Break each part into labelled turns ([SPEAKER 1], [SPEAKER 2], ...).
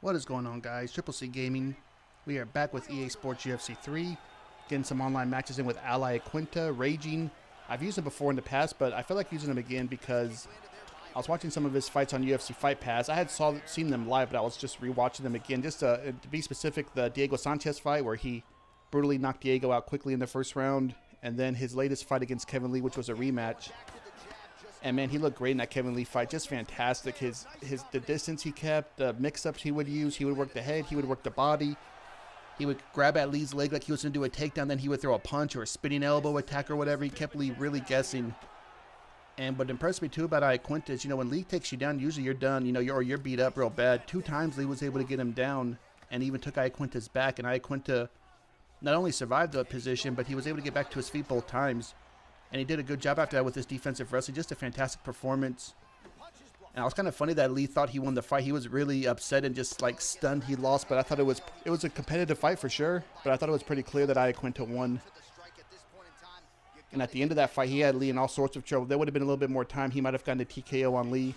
[SPEAKER 1] What is going on, guys? Triple C Gaming. We are back with EA Sports UFC 3, getting some online matches in with Iaquinta, Raging. I've used him before in the past, but I feel like using him again because I was watching some of his fights on UFC Fight Pass. I had seen them live, but I was just rewatching them again. Just to be specific, the Diego Sanchez fight where he brutally knocked Diego out quickly in the first round, and then his latest fight against Kevin Lee, which was a rematch. And man, he looked great in that Kevin Lee fight. Just fantastic. The distance he kept, the mix-ups he would use. He would work the head. He would work the body. He would grab at Lee's leg like he was going to do a takedown. Then he would throw a punch or a spinning elbow attack or whatever. He kept Lee really guessing. And what impressed me too about Iaquinta is, when Lee takes you down, usually you're done. You're beat up real bad. 2 times Lee was able to get him down, and even took Iaquinta's back. And Iaquinta not only survived the position, but he was able to get back to his feet both times. And he did a good job after that with his defensive wrestling. Just a fantastic performance. And it was kind of funny that Lee thought he won the fight. He was really upset and just like stunned he lost. But I thought it was a competitive fight for sure. But I thought it was pretty clear that Iaquinta won. And at the end of that fight, he had Lee in all sorts of trouble. There would have been a little bit more time. He might have gotten a TKO on Lee.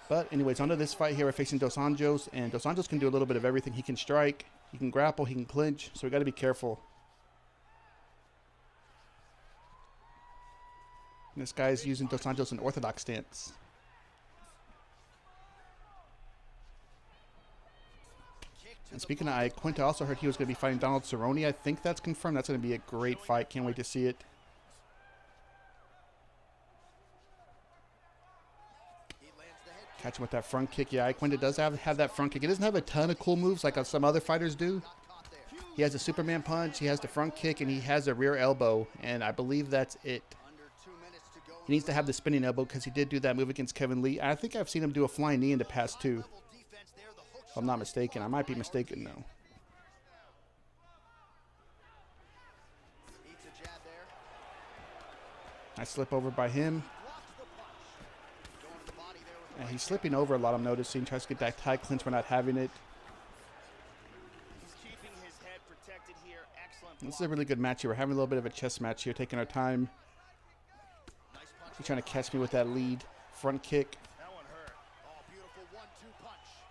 [SPEAKER 1] But anyways, onto this fight here, we're facing Dos Anjos. And Dos Anjos can do a little bit of everything. He can strike, he can grapple, he can clinch. So we got to be careful. And this guy's using Dos Anjos in orthodox stance. And speaking of Iaquinta, I also heard he was going to be fighting Donald Cerrone. I think that's confirmed. That's going to be a great fight. Can't wait to see it. Catch him with that front kick. Yeah, Iaquinta does have that front kick. He doesn't have a ton of cool moves like some other fighters do. He has a Superman punch, he has the front kick, and he has a rear elbow. And I believe that's it. He needs to have the spinning elbow because he did do that move against Kevin Lee. I think I've seen him do a flying knee in the past too. If I'm not mistaken. I might be mistaken though. Nice slip over by him. And he's slipping over a lot, I'm noticing. Tries to get that tie clinch. We're not having it. This is a really good match here. We're having a little bit of a chess match here, taking our time. He's trying to catch me with that lead front kick.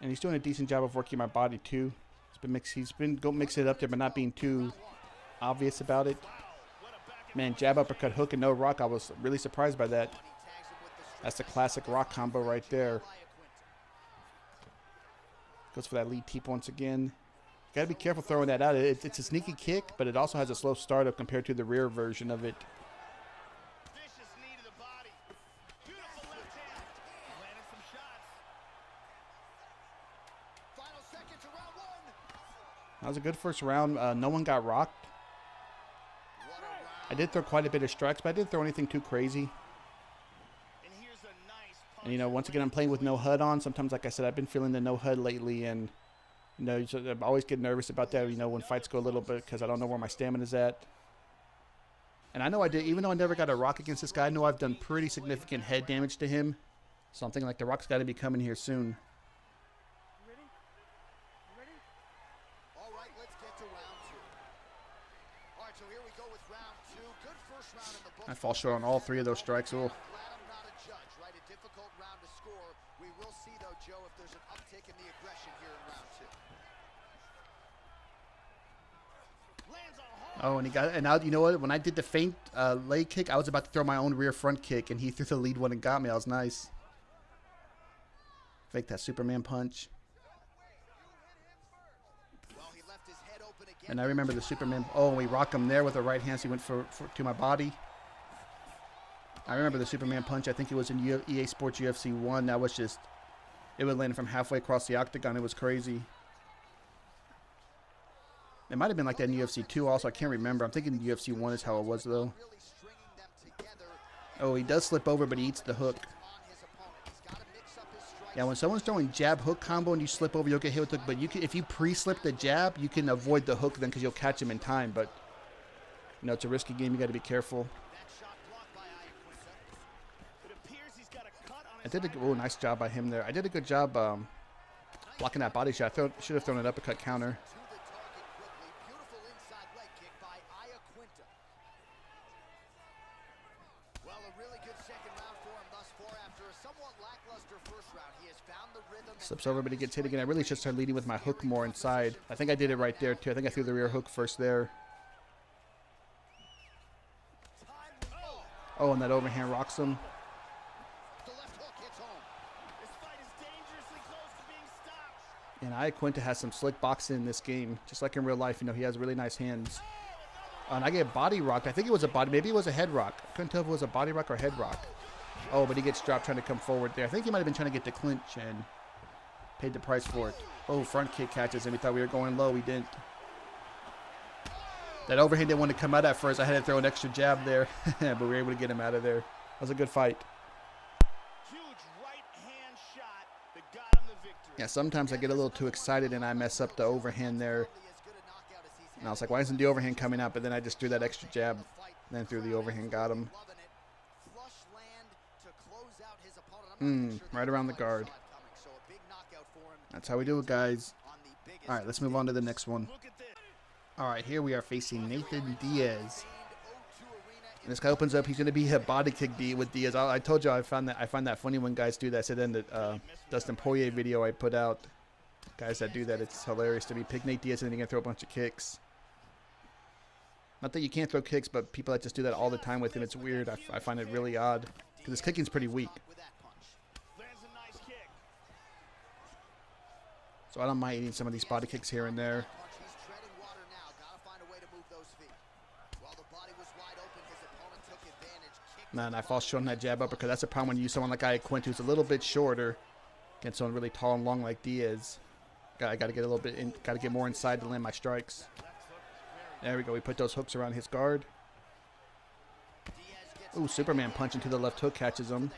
[SPEAKER 1] And he's doing a decent job of working my body too. He's been mixing it up there, but not being too obvious about it. Man, jab, uppercut, hook, and no rock. I was really surprised by that. That's the classic rock combo right there. Goes for that lead teep once again. Got to be careful throwing that out. It's a sneaky kick, but it also has a slow startup compared to the rear version of it. That was a good first round. No one got rocked. I did throw quite a bit of strikes, but I didn't throw anything too crazy. And, once again, I'm playing with no HUD on. Sometimes, like I said, I've been feeling the no HUD lately. And, I always get nervous about that, when fights go a little bit because I don't know where my stamina's at. And I know I did, even though I never got a rock against this guy, I know I've done pretty significant head damage to him. So I'm thinking, like, the rock's got to be coming here soon. I fall short on all 3 of those strikes. Oh. Oh, and he got it. And now, you know what? When I did the feint leg kick, I was about to throw my own rear front kick, and he threw the lead one and got me. That was nice. Fake that Superman punch. And I remember the Superman. Oh, we rock him there with a right hand. So he went to my body. I remember the Superman punch. I think it was in EA Sports UFC 1. That was just, it would land from halfway across the octagon. It was crazy. It might have been like that in UFC 2 also. I can't remember. I'm thinking UFC 1 is how it was, though. Oh, he does slip over, but he eats the hook. Yeah, when someone's throwing jab-hook combo and you slip over, you'll get hit with the hook. But if you pre-slip the jab, you can avoid the hook then because you'll catch him in time. But, it's a risky game. You got to be careful. I did nice job by him there. I did a good job blocking that body shot. Should have thrown an uppercut counter. Slips over, but he gets hit again. I really should start leading with my hook more inside. I think I did it right there, too. I think I threw the rear hook first there. Oh, and that overhand rocks him. And Iaquinta has some slick boxing in this game. Just like in real life, you know, he has really nice hands. And I get body rocked. I think it was a body. Maybe it was a head rock. I couldn't tell if it was a body rock or head rock. Oh, but he gets dropped trying to come forward there. I think he might have been trying to get the clinch and paid the price for it. Oh, front kick catches him. We thought we were going low. We didn't. That overhand didn't want to come out at first. I had to throw an extra jab there, but we were able to get him out of there. That was a good fight.
[SPEAKER 2] Huge right hand shot that got him the victory.
[SPEAKER 1] Yeah, sometimes I get a little too excited and I mess up the overhand there. And I was like, why isn't the overhand coming out? But then I just threw that extra jab, then threw the overhand, got him. Right around the guard. That's how we do it, guys. All right, let's move on to the next one. All right, here we are facing Nathan Diaz. And this guy opens up. He's going to be a body kick with Diaz. I told you I find that funny when guys do that. I said in the Dustin Poirier video I put out, guys that do that, it's hilarious to me. Pick Nate Diaz and then you're going to throw a bunch of kicks. Not that you can't throw kicks, but people that just do that all the time with him, it's weird. I find it really odd because his kicking's pretty weak. So I don't mind eating some of these body kicks here and there. Man, I fall short on that jab uppercut. That's a problem when you use someone like Iaquinta who's a little bit shorter against someone really tall and long like Diaz. I got to get a little bit in, got to get more inside to land my strikes. There we go. We put those hooks around his guard. Ooh, Superman punch into the left hook catches him.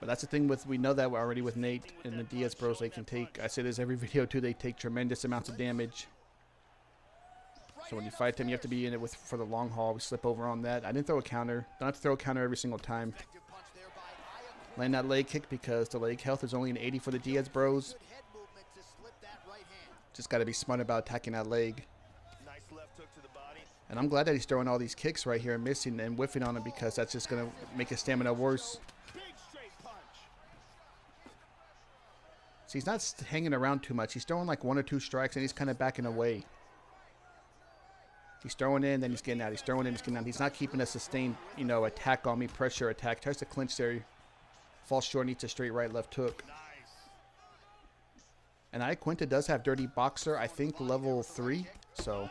[SPEAKER 1] But that's the thing with, we know that already with Nate and the Diaz bros, they can take, I say this every video too, they take tremendous amounts of damage. So when you fight them, you have to be in it for the long haul. We slip over on that. I didn't throw a counter. Don't have to throw a counter every single time. Land that leg kick because the leg health is only an 80 for the Diaz bros. Just got to be smart about attacking that leg. And I'm glad that he's throwing all these kicks right here and missing and whiffing on him because that's just going to make his stamina worse. See, he's not hanging around too much. He's throwing like 1 or 2 strikes and he's kind of backing away. He's throwing in, then he's getting out. He's throwing in, he's getting out. He's not keeping a sustained, you know, attack on me, pressure attack. Tries to clinch there. Falls short, needs a straight right, left hook. And Iaquinta does have dirty boxer, I think level 3. So,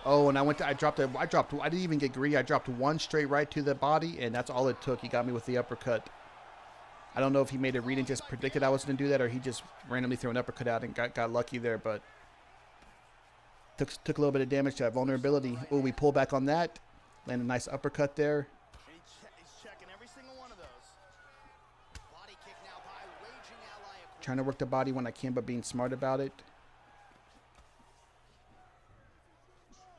[SPEAKER 1] oh, and I didn't even get greedy. I dropped 1 straight right to the body, and that's all it took. He got me with the uppercut. I don't know if he made a read and just predicted I was going to do that, or he just randomly threw an uppercut out and got lucky there, but took a little bit of damage to that vulnerability. Oh, we pull back on that. Land a nice uppercut there.
[SPEAKER 2] He's checking every single one of those. Body kick now by raging ally.
[SPEAKER 1] Trying to work the body when I can, but being smart about it.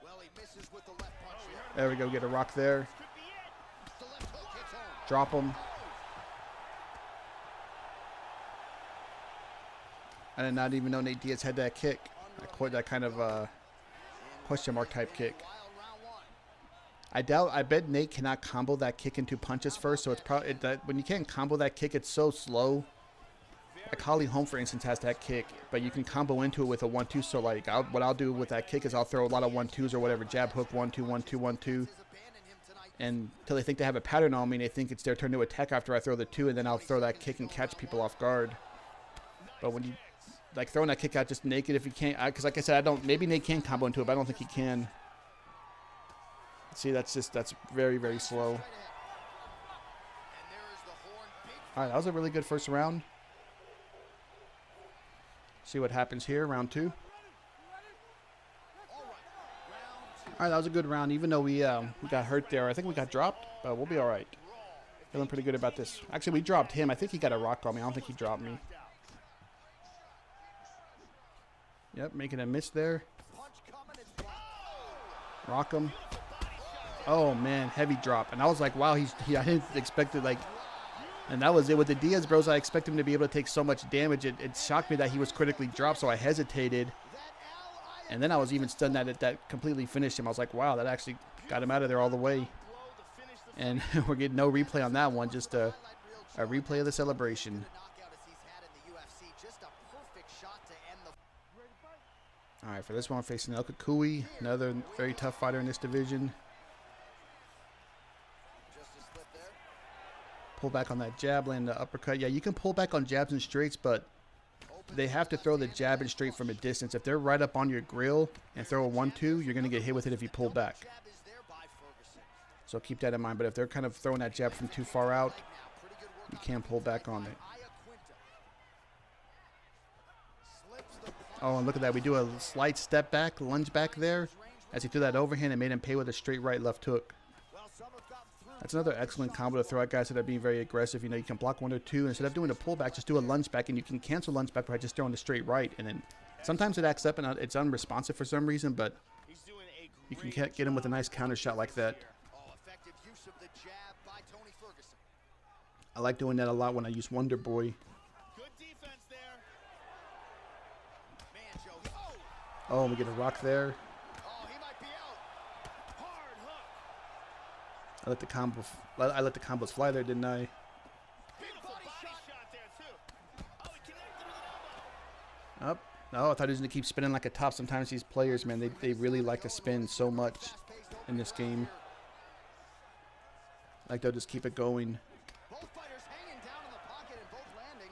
[SPEAKER 2] Well, he misses with the left punch.
[SPEAKER 1] There we go, get a rock there.
[SPEAKER 2] The left hook hits home.
[SPEAKER 1] Drop him. I did not even know Nate Diaz had that kick. That kind of question mark type kick. I bet Nate cannot combo that kick into punches first, so it's probably that when you can't combo that kick, it's so slow. Like Holly Holm, for instance, has that kick, but you can combo into it with a 1-2. So like, what I'll do with that kick is I'll throw a lot of 1-2s or whatever, jab hook 1-2, 1-2, 1-2, and until they think they have a pattern on me, and they think it's their turn to attack after I throw the 2, and then I'll throw that kick and catch people off guard. But when you like throwing that kick out just naked, if he can't, because like I said, maybe Nate can combo into it, but I don't think he can. See, that's very, very slow. All right, that was a really good first round. See what happens here, round 2. All right, that was a good round, even though we got hurt there. I think we got dropped, but we'll be all right. Feeling pretty good about this. Actually, we dropped him. I think he got a rock on me. I don't think he dropped me. Yep, making a miss there. Rock him. Oh, man, heavy drop. And I was like, wow, I didn't expect it, like, and that was it. With the Diaz bros, I expect him to be able to take so much damage. It shocked me that he was critically dropped, so I hesitated. And then I was even stunned that that completely finished him. I was like, wow, that actually got him out of there all the way. And we're getting no replay on that one, just a replay of the celebration.
[SPEAKER 2] UFC. Just a perfect shot to end the.
[SPEAKER 1] All right, for this one, facing El Kukui, another very tough fighter in this division.
[SPEAKER 2] Just a slip there.
[SPEAKER 1] Pull back on that jab, land the uppercut. Yeah, you can pull back on jabs and straights, but they have to throw the jab and straight from a distance. If they're right up on your grill and throw a 1-2, you're going to get hit with it if you pull back.
[SPEAKER 2] Jab is there by Ferguson.
[SPEAKER 1] So keep that in mind. But if they're kind of throwing that jab from too far out,
[SPEAKER 2] Pretty good work
[SPEAKER 1] you
[SPEAKER 2] on
[SPEAKER 1] can pull back on it.
[SPEAKER 2] Iaquinta. Slips the
[SPEAKER 1] Oh, and look at that. We do a slight step back, lunge back there. As he threw that overhand and made him pay with a straight right left hook.
[SPEAKER 2] well, some have gotten through.
[SPEAKER 1] That's another excellent combo to throw at guys that are being very aggressive. You know, you can block 1 or 2. Instead of doing a pullback, just do a lunge back, and you can cancel lunge back by just throwing the straight right. And then sometimes it acts up and it's unresponsive for some reason, but
[SPEAKER 2] He's doing a
[SPEAKER 1] you can
[SPEAKER 2] great
[SPEAKER 1] get him with a nice counter shot like that.
[SPEAKER 2] Oh, effective use of the jab by Tony Ferguson.
[SPEAKER 1] I like doing that a lot when I use Wonder Boy.
[SPEAKER 2] Good defense there. Man, Joe. Oh,
[SPEAKER 1] Oh, we get a rock there.
[SPEAKER 2] oh, he might be out. Hard hook.
[SPEAKER 1] I let the combo. I let the combos fly there, didn't I?
[SPEAKER 2] Beautiful body shot there too. Oh, he connected with an elbow.
[SPEAKER 1] Up. Oh, I thought he was going to keep spinning like a top. Sometimes these players, man, they really like to spin so much in this game. Like they'll just keep it going.
[SPEAKER 2] Both fighters hanging down in the pocket and both landing.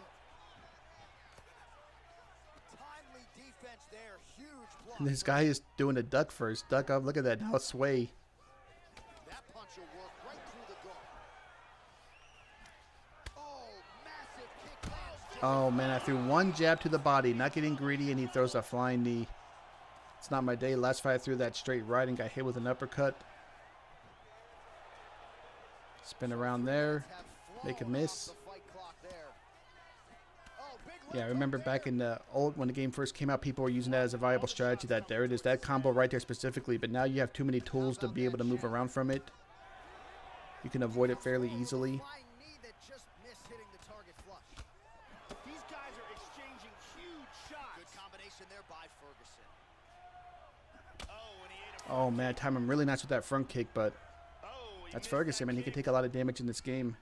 [SPEAKER 2] Timely defense there. Huge block.
[SPEAKER 1] And this guy is doing a duck first. Duck up. Look at that. Now sway.
[SPEAKER 2] That punch will work right through the guard. Oh, massive kick lands.
[SPEAKER 1] Oh, man, I threw one jab to the body. Not getting greedy, and he throws a flying knee. It's not my day. Last fight I threw that straight right and got hit with an uppercut. Spin around there. Make a miss. Yeah, I remember back in the when the game first came out, people were using that as a viable strategy. That there it is, that combo right there specifically. But now you have too many tools to be able to move around from it. You can avoid it fairly easily.
[SPEAKER 2] These guys are exchanging huge shots. Good combination there by Ferguson. Oh, and he ate a
[SPEAKER 1] Oh man, I timed him really nice with that front kick, but
[SPEAKER 2] he
[SPEAKER 1] that's
[SPEAKER 2] missed
[SPEAKER 1] Ferguson,
[SPEAKER 2] that
[SPEAKER 1] man. He can
[SPEAKER 2] kick.
[SPEAKER 1] take a lot of damage in this game.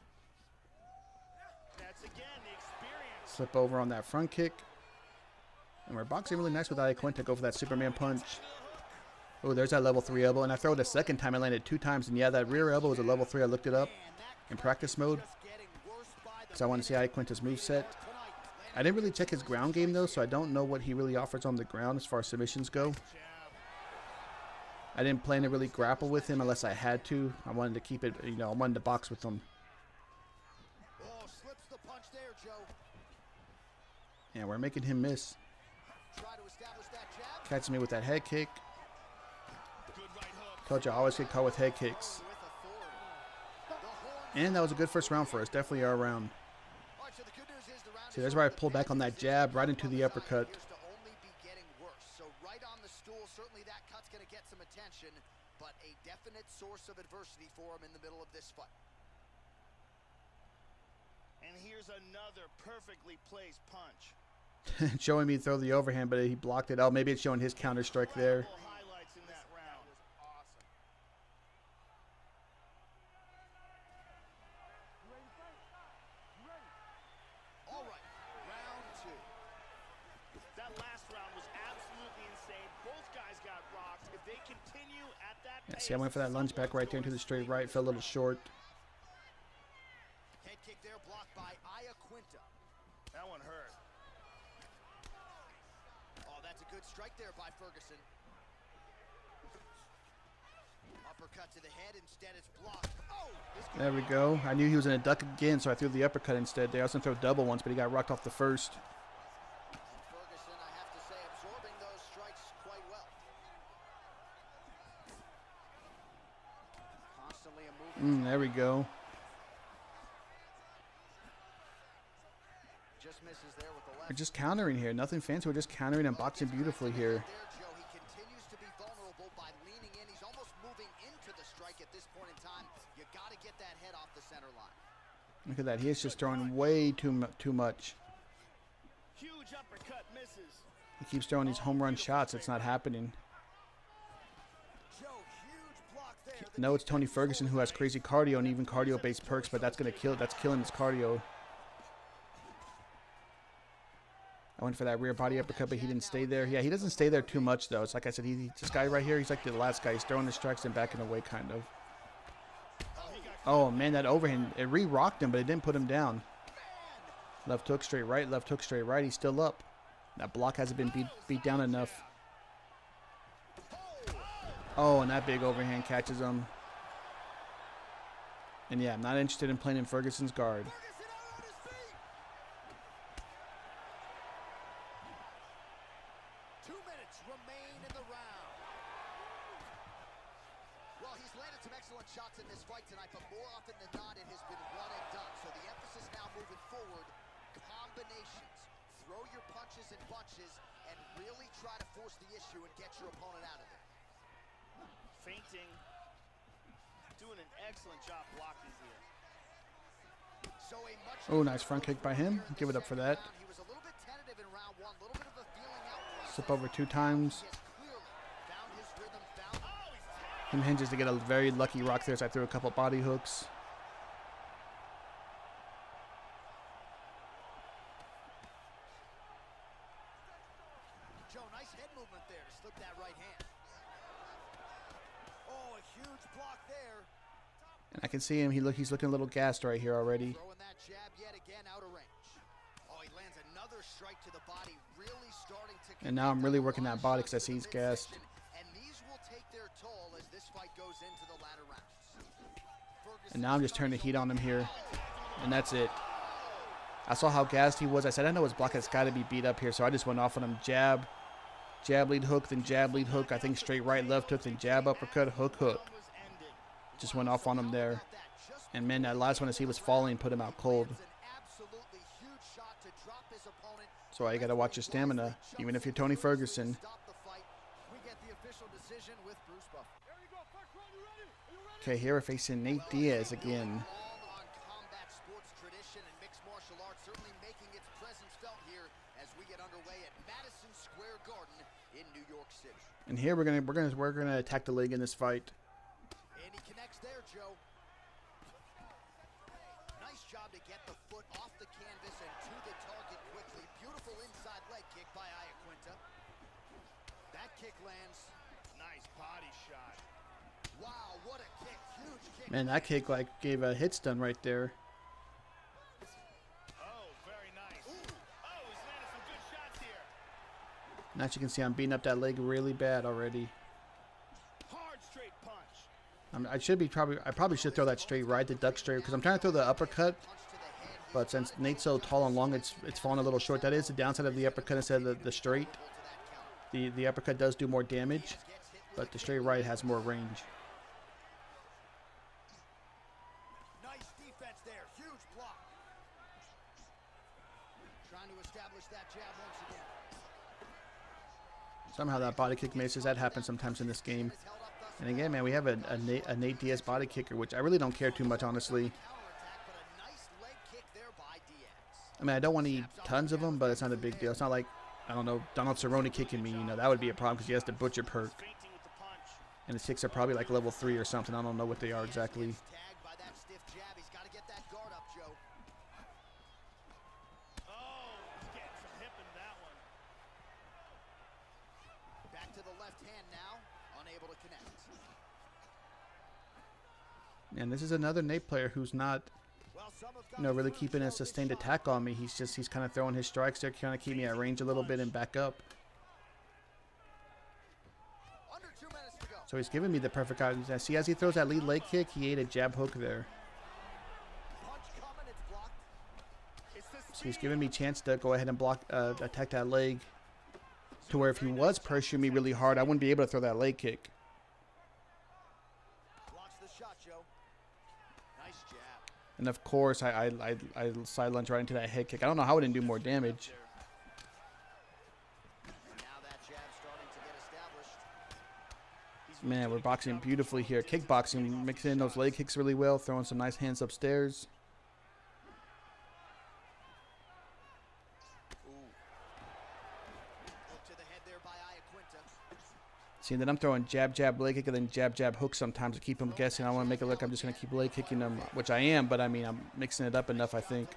[SPEAKER 2] That's again the experience.
[SPEAKER 1] Slip over on that front kick. And we're boxing really nice with Iaquinta. Go for that Superman punch. Oh, there's that level 3 elbow. And I throw it a second time. I landed 2 times. And yeah, that rear elbow was a level 3. I looked it up in practice mode because I want to see Iaquinta's moveset. I didn't really check his ground game, though, so I don't know what he really offers on the ground as far as submissions go. I didn't plan to really grapple with him unless I had to. I wanted to keep it, you know, I wanted to box with him.
[SPEAKER 2] Oh, slips the punch there, Joe.
[SPEAKER 1] Yeah, we're making him miss.
[SPEAKER 2] Try to establish that jab.
[SPEAKER 1] Catches me with that head kick.
[SPEAKER 2] Good right hook.
[SPEAKER 1] Told you I always get caught with head kicks.
[SPEAKER 2] With authority. The horns.
[SPEAKER 1] And that was a good first round for us. Definitely our round.
[SPEAKER 2] All right, so the good news is the round
[SPEAKER 1] See,
[SPEAKER 2] is
[SPEAKER 1] there's where I
[SPEAKER 2] over.
[SPEAKER 1] pulled back on that jab right into the uppercut.
[SPEAKER 2] Appears to only be getting worse. So right on the stool, certainly that cut's going to get some attention, but a definite source of adversity for him in the middle of this fight. And here's another perfectly placed punch.
[SPEAKER 1] Showing me throw the overhand, but he blocked it. Oh, maybe it's showing his counter strike there.
[SPEAKER 2] Incredible highlights in that round. Awesome. All right, round 2. That last round was absolutely insane. Both guys got rocked. If they continue at that
[SPEAKER 1] Yeah,
[SPEAKER 2] pace,
[SPEAKER 1] see, I went for that lunge back right there into the straight right. Fell a little short.
[SPEAKER 2] head kick there blocked by Iaquinta. That one hurt. Oh, that's a good strike there by Ferguson. Uppercut to the head, instead it's blocked. Oh, this could
[SPEAKER 1] There we go. I knew he was going to duck again, so I threw the uppercut instead there. I was going to throw double once, but he got rocked off the first.
[SPEAKER 2] Ferguson, I have to say, absorbing those strikes quite well. Constantly a moving.
[SPEAKER 1] There we go.
[SPEAKER 2] Just misses there with the left.
[SPEAKER 1] We're just countering here. Nothing fancy. We're just countering and boxing beautifully here.
[SPEAKER 2] There, Joe, he continues to be vulnerable by leaning in. He's almost moving into the strike at this point in time. You got to get that head off the center line.
[SPEAKER 1] Look at that. He is just throwing way too much.
[SPEAKER 2] Huge uppercut misses.
[SPEAKER 1] He keeps throwing these home run shots. It's not happening.
[SPEAKER 2] Joe, huge block there.
[SPEAKER 1] No, it's Tony Ferguson who has crazy cardio and even cardio-based perks, but that's going to kill. That's killing his cardio. I went for that rear body uppercut, but he didn't stay there. Yeah, he doesn't stay there too much, though. It's like I said, this guy right here, he's like the last guy. He's throwing his strikes and backing away, kind of. Oh, man, that overhand, it re-rocked him, but it didn't put him down. Left hook, straight right, left hook, straight right. He's still up. That block hasn't been beat down enough. Oh, and that big overhand catches him. And yeah, I'm not interested in playing in Ferguson's guard.
[SPEAKER 2] Shots in this fight tonight, but more often than not, it has been one and done. So the emphasis now moving forward, combinations. Throw your punches in bunches and really try to force the issue and get your opponent out of there. Feinting, doing an excellent job blocking here. So
[SPEAKER 1] oh, nice front kick by him. Give it up for that.
[SPEAKER 2] He was a little bit tentative in round one, a little bit of a feeling out.
[SPEAKER 1] Slip over 2 times. Him hinges to get a very lucky rock there, so I threw a couple body hooks.
[SPEAKER 2] Joe, nice head movement there to slip that right hand. Oh, a huge block there.
[SPEAKER 1] And I can see him. He's looking a little gassed right here already.
[SPEAKER 2] Throwing that jab yet again out of range. Oh, he lands another strike to the body, really starting to.
[SPEAKER 1] And now I'm really working that body because I see he's gassed. And now I'm just turning the heat on him here. And that's it. I saw how gassed he was. I said, I know his block has got to be beat up here. So I just went off on him. Jab, jab, lead hook, then jab, lead hook. I think straight right, left hook, then jab, uppercut, hook, hook. Just went off on him there. And man, that last one as he was falling put him out cold. So I got to watch your stamina, even if you're Tony Ferguson. Okay, here we're facing Nate Diaz again. And here we're gonna attack the leg in this fight.
[SPEAKER 2] And he connects there, Joe. Nice job to get the foot off the canvas and to the target quickly. Beautiful inside leg kick by Iaquinta. That kick lands. Nice body shot. Wow, what a kick. Huge kick.
[SPEAKER 1] Man, that kick like gave a hit stun right there.
[SPEAKER 2] Oh, very nice. Ooh. Oh, he's landed some good shots here.
[SPEAKER 1] And as you can see, I'm beating up that leg really bad already.
[SPEAKER 2] Hard straight punch.
[SPEAKER 1] I probably should throw that straight right, the duck straight, because I'm trying to throw the uppercut. But since Nate's so tall and long, it's falling a little short. That is the downside of the uppercut instead of the straight. The uppercut does do more damage, but the straight right has more range.
[SPEAKER 2] Nice defense there. Huge block. Trying to establish that jab once again.
[SPEAKER 1] Somehow that body kick misses. That happens sometimes in this game. And again, man, we have a Nate Diaz body kicker, which I really don't care too much, honestly. I mean, I don't want to eat tons of them, but it's not a big deal. It's not like, I don't know, Donald Cerrone kicking me. You know, that would be a problem because he has the butcher perk. And his kicks are probably like level 3 or something. I don't know what they are exactly. And this is another Nate player who's not, you know, really keeping a sustained attack on me. He's kind of throwing his strikes there, trying to keep me at range a little bit and back up. So he's giving me the perfect guidance. See, as he throws that lead leg kick, he ate a jab hook there. So he's giving me a chance to go ahead and block, attack that leg, to where if he was pressuring me really hard, I wouldn't be able to throw that leg kick. And of course, I side lunge right into that head kick. I don't know how it didn't do more damage. Man, we're boxing beautifully here. Kickboxing, mixing in those leg kicks really well, throwing some nice hands upstairs. See, and then I'm throwing jab, jab, leg kick, and then jab, jab, hook sometimes to keep him guessing. I want to make it look I'm just going to keep leg kicking them, which I am, but I mean, I'm mixing it up enough, I think.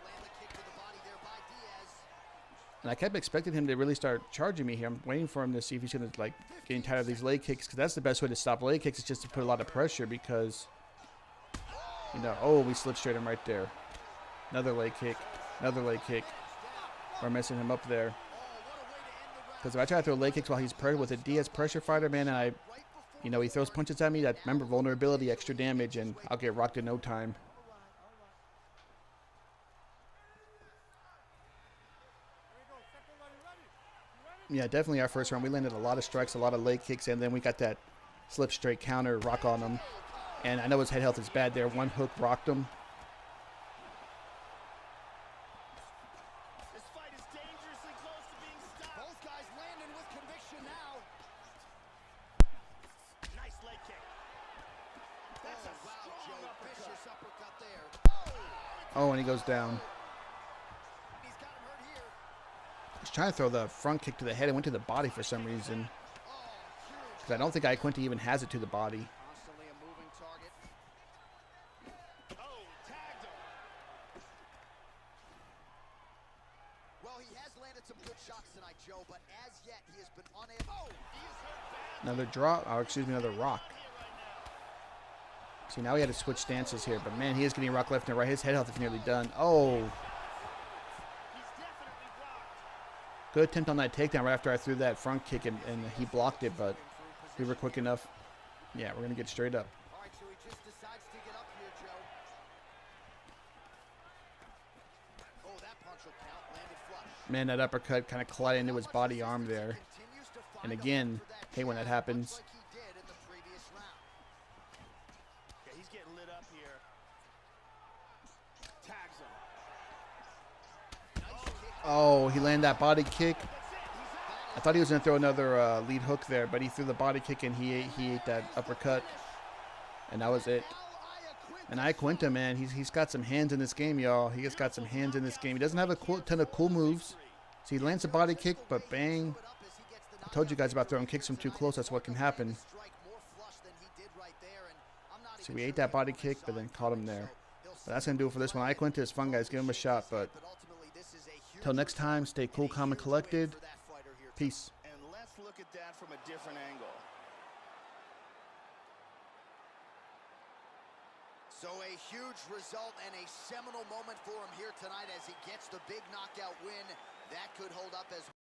[SPEAKER 1] And I kept expecting him to really start charging me here. I'm waiting for him to see if he's going to, like, getting tired of these leg kicks, because that's the best way to stop leg kicks, is just to put a lot of pressure, because, you know, oh, we slip straight him right there. Another leg kick. Another leg kick. We're messing him up there. Because if I try to throw leg kicks while he's with a Diaz pressure fighter, man, and you know, he throws punches at me, that, remember, vulnerability, extra damage, and I'll get rocked in no time. Yeah, definitely our first round. We landed a lot of strikes, a lot of leg kicks, and then we got that slip straight counter rock on him. And I know his head health is bad there. One hook rocked him.
[SPEAKER 2] This fight is dangerously close to being stopped. Both guys landing with conviction now. Nice leg kick. That's a strong vicious uppercut there.
[SPEAKER 1] Oh, and he goes down.
[SPEAKER 2] He's got him hurt here.
[SPEAKER 1] He's trying to throw the front kick to the head. It went to the body for some reason. Because I don't think Iaquinta even has it to the body.
[SPEAKER 2] Constantly a moving target. Oh, tagged him. Well, he has landed some good shots tonight, Joe, but as yet he has been unable. Oh, he is hurt bad.
[SPEAKER 1] Another drop, or excuse me, another rock. See, now he had to switch stances here, but man, he is getting rock left and right. His head health is nearly done. Oh. Good attempt on that takedown right after I threw that front kick, and he blocked it, but we were quick enough. Yeah, we're going to get straight up.
[SPEAKER 2] All right, so he just decides to get up here, Joe. Oh, that punch will count. Landed flush.
[SPEAKER 1] Man, that uppercut kind of collided into his body arm there. And again, hey, when that happens.
[SPEAKER 2] Like he did in the previous round.
[SPEAKER 3] Yeah, he's getting lit up here. Tags him.
[SPEAKER 2] Nice kick.
[SPEAKER 1] Oh, he landed that body kick. I thought he was going to throw another lead hook there, but he threw the body kick and he ate that uppercut. And that was it. And Iaquinta, man, he's got some hands in this game, y'all. He just got some hands in this game. He doesn't have a ton of cool moves. So he lands a body kick, but bang. I told you guys about throwing kicks from too close. That's what can happen. So we ate that body kick, but then caught him there. But that's going to do it for this one. Iaquinta is fun, guys. Give him a shot. But until next time, stay cool, calm, and collected. Peace.
[SPEAKER 3] And let's look at that from a different angle.
[SPEAKER 2] So a huge result and a seminal moment for him here tonight as he gets the big knockout win. That could hold up as